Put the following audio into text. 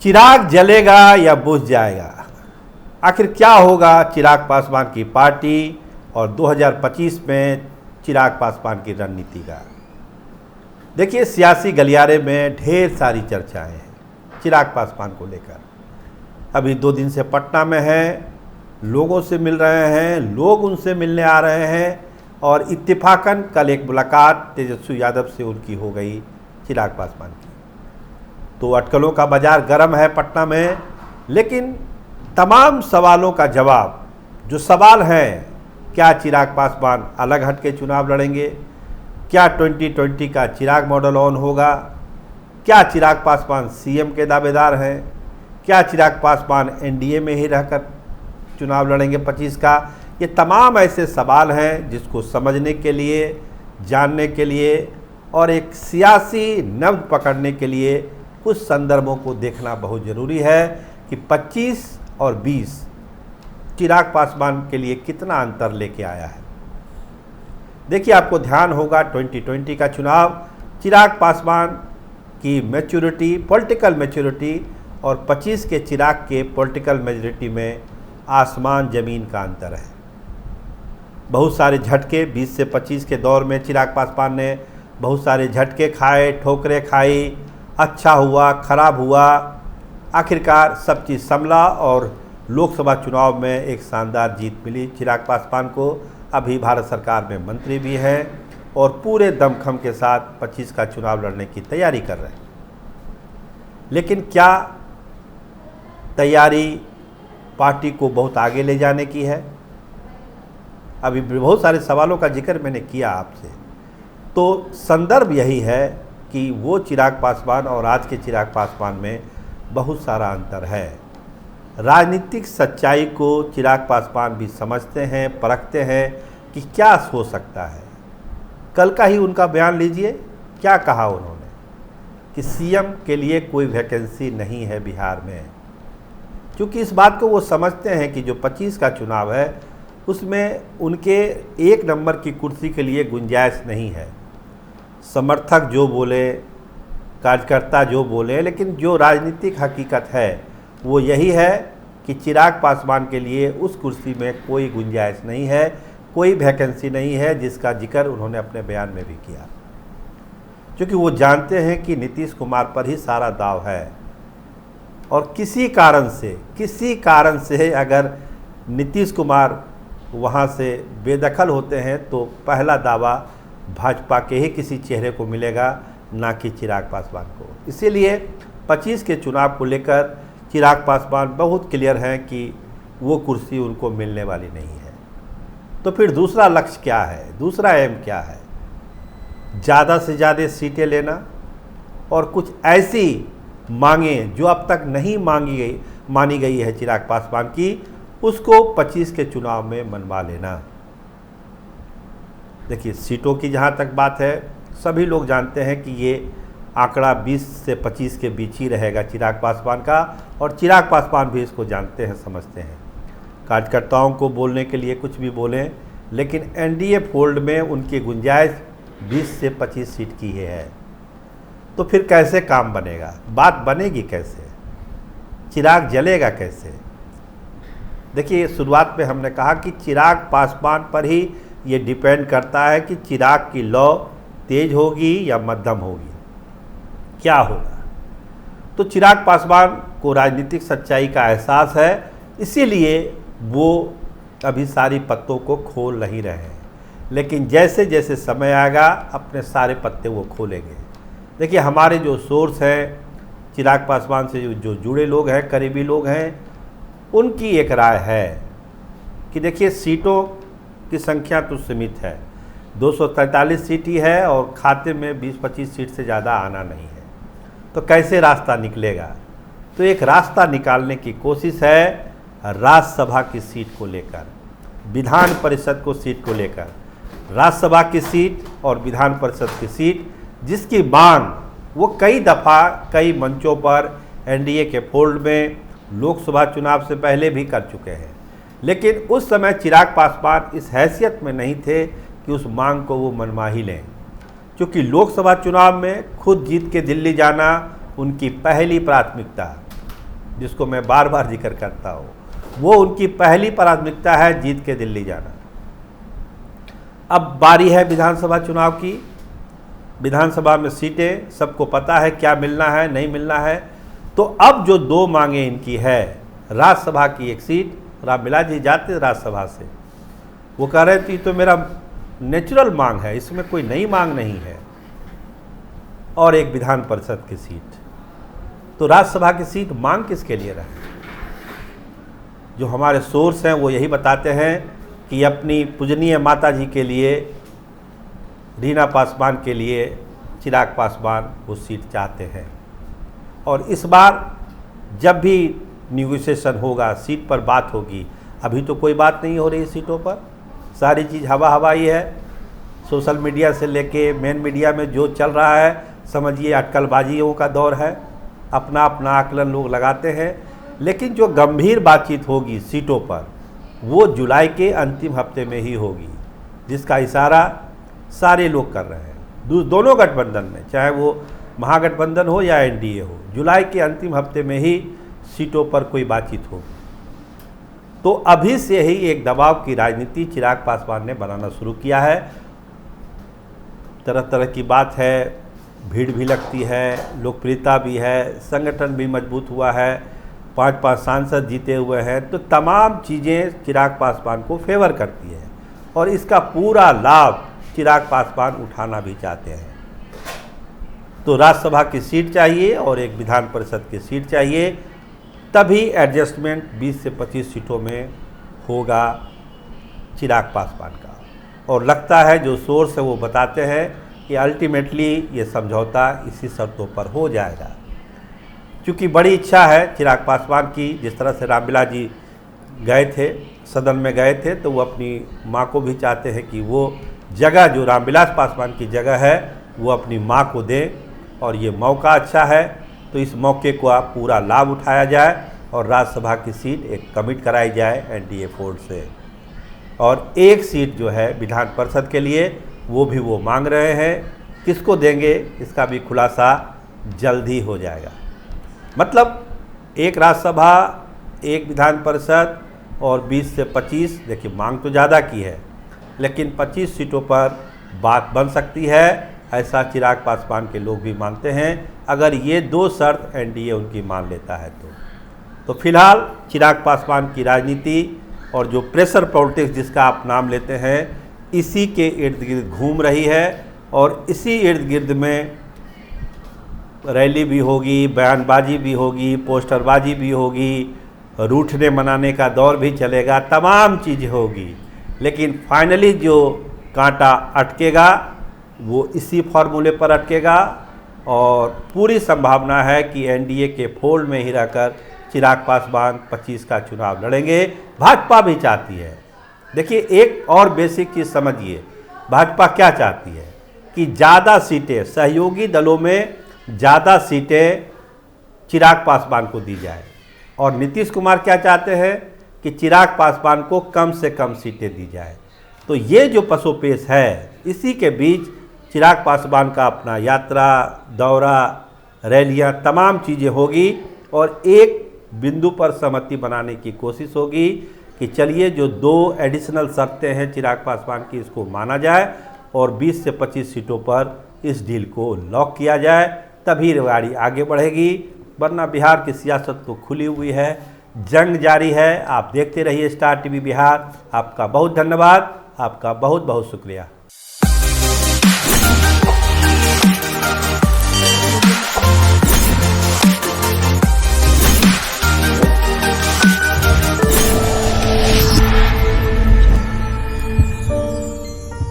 चिराग जलेगा या बुझ जाएगा? आखिर क्या होगा चिराग पासवान की पार्टी और 2025 में चिराग पासवान की रणनीति का? देखिए, सियासी गलियारे में ढेर सारी चर्चाएं हैं चिराग पासवान को लेकर। अभी 2 दिन से पटना में हैं, लोगों से मिल रहे हैं, लोग उनसे मिलने आ रहे हैं और इत्तेफाकन कल एक मुलाकात तेजस्वी यादव से उनकी हो गई चिराग पासवान की। तो अटकलों का बाजार गर्म है पटना में, लेकिन तमाम सवालों का जवाब, जो सवाल हैं, क्या चिराग पासवान अलग हट के चुनाव लड़ेंगे? क्या 2020 का चिराग मॉडल ऑन होगा? क्या चिराग पासवान सीएम के दावेदार हैं? क्या चिराग पासवान एनडीए में ही रहकर चुनाव लड़ेंगे 25 का? ये तमाम ऐसे सवाल हैं जिसको समझने के लिए, जानने के लिए और एक सियासी नब्ज पकड़ने के लिए कुछ संदर्भों को देखना बहुत ज़रूरी है कि 25 और 20 चिराग पासवान के लिए कितना अंतर लेके आया है। देखिए, आपको ध्यान होगा 2020 का चुनाव, चिराग पासवान की मैच्योरिटी, पॉलिटिकल मैच्योरिटी और 25 के चिराग के पॉलिटिकल मेजॉरिटी में आसमान ज़मीन का अंतर है। बहुत सारे झटके 20 से 25 के दौर में चिराग पासवान ने बहुत सारे झटके खाए, ठोकरें खाई, अच्छा हुआ, खराब हुआ, आखिरकार सब चीज़ संभला और लोकसभा चुनाव में एक शानदार जीत मिली चिराग पासवान को। अभी भारत सरकार में मंत्री भी हैं और पूरे दमखम के साथ 25 का चुनाव लड़ने की तैयारी कर रहे हैं। लेकिन क्या तैयारी पार्टी को बहुत आगे ले जाने की है? अभी बहुत सारे सवालों का जिक्र मैंने किया आपसे, तो संदर्भ यही है कि वो चिराग पासवान और आज के चिराग पासवान में बहुत सारा अंतर है। राजनीतिक सच्चाई को चिराग पासवान भी समझते हैं, परखते हैं कि क्या हो सकता है। कल का ही उनका बयान लीजिए, क्या कहा उन्होंने कि सीएम के लिए कोई वैकेंसी नहीं है बिहार में, क्योंकि इस बात को वो समझते हैं कि जो 25 का चुनाव है उसमें उनके 1 नंबर की कुर्सी के लिए गुंजाइश नहीं है। समर्थक जो बोले, कार्यकर्ता जो बोले, लेकिन जो राजनीतिक हकीकत है वो यही है कि चिराग पासवान के लिए उस कुर्सी में कोई गुंजाइश नहीं है, कोई वैकेंसी नहीं है, जिसका जिक्र उन्होंने अपने बयान में भी किया। क्योंकि वो जानते हैं कि नीतीश कुमार पर ही सारा दाव है और किसी कारण से अगर नीतीश कुमार वहाँ से बेदखल होते हैं तो पहला दावा भाजपा के ही किसी चेहरे को मिलेगा, ना कि चिराग पासवान को। इसीलिए 25 के चुनाव को लेकर चिराग पासवान बहुत क्लियर हैं कि वो कुर्सी उनको मिलने वाली नहीं है। तो फिर दूसरा लक्ष्य क्या है, दूसरा एम क्या है? ज़्यादा से ज़्यादा सीटें लेना और कुछ ऐसी मांगें जो अब तक नहीं मानी गई है चिराग पासवान की, उसको 25 के चुनाव में मनवा लेना। देखिए, सीटों की जहाँ तक बात है, सभी लोग जानते हैं कि ये आंकड़ा 20 से 25 के बीच ही रहेगा चिराग पासवान का, और चिराग पासवान भी इसको जानते हैं, समझते हैं। कार्यकर्ताओं को बोलने के लिए कुछ भी बोलें, लेकिन एनडीए फोल्ड में उनकी गुंजाइश 20 से 25 सीट की है। तो फिर कैसे काम बनेगा, बात बनेगी कैसे, चिराग जलेगा कैसे? देखिए, शुरुआत में हमने कहा कि चिराग पासवान पर ही ये डिपेंड करता है कि चिराग की लौ तेज होगी या मध्यम होगी, क्या होगा। तो चिराग पासवान को राजनीतिक सच्चाई का एहसास है, इसीलिए वो अभी सारी पत्तों को खोल नहीं रहे हैं, लेकिन जैसे जैसे समय आएगा अपने सारे पत्ते वो खोलेंगे। देखिए, हमारे जो सोर्स हैं, चिराग पासवान से जो जुड़े लोग हैं, करीबी लोग हैं, उनकी एक राय है कि देखिए, सीटों की संख्या तो सीमित है, 243 सीट ही है और खाते में 20-25 सीट से ज़्यादा आना नहीं है। तो कैसे रास्ता निकलेगा? तो एक रास्ता निकालने की कोशिश है राज्यसभा की सीट को लेकर, विधान परिषद को सीट को लेकर। राज्यसभा की सीट और विधान परिषद की सीट जिसकी मांग वो कई दफ़ा कई मंचों पर एनडीए के फोल्ड में लोकसभा चुनाव से पहले भी कर चुके हैं, लेकिन उस समय चिराग पासवान इस हैसियत में नहीं थे कि उस मांग को वो मनवा ही लें, क्योंकि लोकसभा चुनाव में खुद जीत के दिल्ली जाना उनकी पहली प्राथमिकता। जिसको मैं बार बार जिक्र करता हूँ, वो उनकी पहली प्राथमिकता है जीत के दिल्ली जाना। अब बारी है विधानसभा चुनाव की। विधानसभा में सीटें सबको पता है क्या मिलना है नहीं मिलना है। तो अब जो दो मांगें इनकी है, राज्यसभा की एक सीट, रामविलास जी जाते राज्यसभा से, वो कह रहे थे तो मेरा नेचुरल मांग है, इसमें कोई नई मांग नहीं है, और एक विधान परिषद की सीट। तो राज्यसभा की सीट मांग किसके लिए रहे? जो हमारे सोर्स हैं वो यही बताते हैं कि अपनी पूजनीय माता जी के लिए, रीना पासवान के लिए चिराग पासवान वो सीट चाहते हैं। और इस बार जब भी निगोशिएशन होगा, सीट पर बात होगी, अभी तो कोई बात नहीं हो रही सीटों पर, सारी चीज़ हवा ही है। सोशल मीडिया से लेके मेन मीडिया में जो चल रहा है, समझिए अटकलबाजियों का दौर है, अपना अपना आकलन लोग लगाते हैं। लेकिन जो गंभीर बातचीत होगी सीटों पर, वो जुलाई के अंतिम हफ्ते में ही होगी, जिसका इशारा सारे लोग कर रहे हैं, दोनों गठबंधन में, चाहे वो महागठबंधन हो या एनडीए हो। जुलाई के अंतिम हफ्ते में ही सीटों पर कोई बातचीत होगी। तो अभी से ही एक दबाव की राजनीति चिराग पासवान ने बनाना शुरू किया है। तरह तरह की बात है, भीड़ भी लगती है, लोकप्रियता भी है, संगठन भी मजबूत हुआ है, 5 सांसद जीते हुए हैं, तो तमाम चीज़ें चिराग पासवान को फेवर करती है और इसका पूरा लाभ चिराग पासवान उठाना भी चाहते हैं। तो राज्यसभा की सीट चाहिए और एक विधान परिषद की सीट चाहिए, तभी एडजस्टमेंट 20 से 25 सीटों में होगा चिराग पासवान का। और लगता है जो सोर्स है वो बताते हैं कि अल्टीमेटली ये समझौता इसी शर्तों पर हो जाएगा, क्योंकि बड़ी इच्छा है चिराग पासवान की। जिस तरह से रामविलास जी गए थे, सदन में गए थे, तो वो अपनी माँ को भी चाहते हैं कि वो जगह जो रामविलास पासवान की जगह है वो अपनी माँ को दें, और ये मौका अच्छा है, तो इस मौके को पूरा लाभ उठाया जाए और राज्यसभा की सीट एक कमिट कराई जाए एनडीए फोर्ड से। और एक सीट जो है विधान परिषद के लिए, वो भी वो मांग रहे हैं। किसको देंगे इसका भी खुलासा जल्द ही हो जाएगा। मतलब एक राज्यसभा, एक विधान परिषद और 20 से 25, देखिए मांग तो ज़्यादा की है, लेकिन 25 सीटों पर बात बन सकती है, ऐसा चिराग पासवान के लोग भी मानते हैं, अगर ये दो शर्त एनडीए उनकी मान लेता है तो फिलहाल चिराग पासवान की राजनीति और जो प्रेशर पॉलिटिक्स जिसका आप नाम लेते हैं, इसी के इर्द गिर्द घूम रही है। और इसी इर्द गिर्द में रैली भी होगी, बयानबाजी भी होगी, पोस्टरबाजी भी होगी, रूठने मनाने का दौर भी चलेगा, तमाम चीज़ें होगी, लेकिन फाइनली जो कांटा अटकेगा वो इसी फॉर्मूले पर अटकेगा। और पूरी संभावना है कि एनडीए के फोल्ड में ही रहकर चिराग पासवान 25 का चुनाव लड़ेंगे। भाजपा भी चाहती है, देखिए एक और बेसिक चीज़ समझिए, भाजपा क्या चाहती है कि ज़्यादा सीटें, सहयोगी दलों में ज़्यादा सीटें चिराग पासवान को दी जाए, और नीतीश कुमार क्या चाहते हैं कि चिराग पासवान को कम से कम सीटें दी जाए। तो ये जो पसोपेश है, इसी के बीच चिराग पासवान का अपना यात्रा, दौरा, रैलियां, तमाम चीज़ें होगी, और एक बिंदु पर सहमति बनाने की कोशिश होगी कि चलिए जो 2 एडिशनल शर्तें हैं चिराग पासवान की, इसको माना जाए और 20 से 25 सीटों पर इस डील को लॉक किया जाए, तभी गाड़ी आगे बढ़ेगी। वरना बिहार की सियासत तो खुली हुई है, जंग जारी है। आप देखते रहिए स्टार टीवी बिहार। आपका बहुत धन्यवाद, आपका बहुत बहुत शुक्रिया।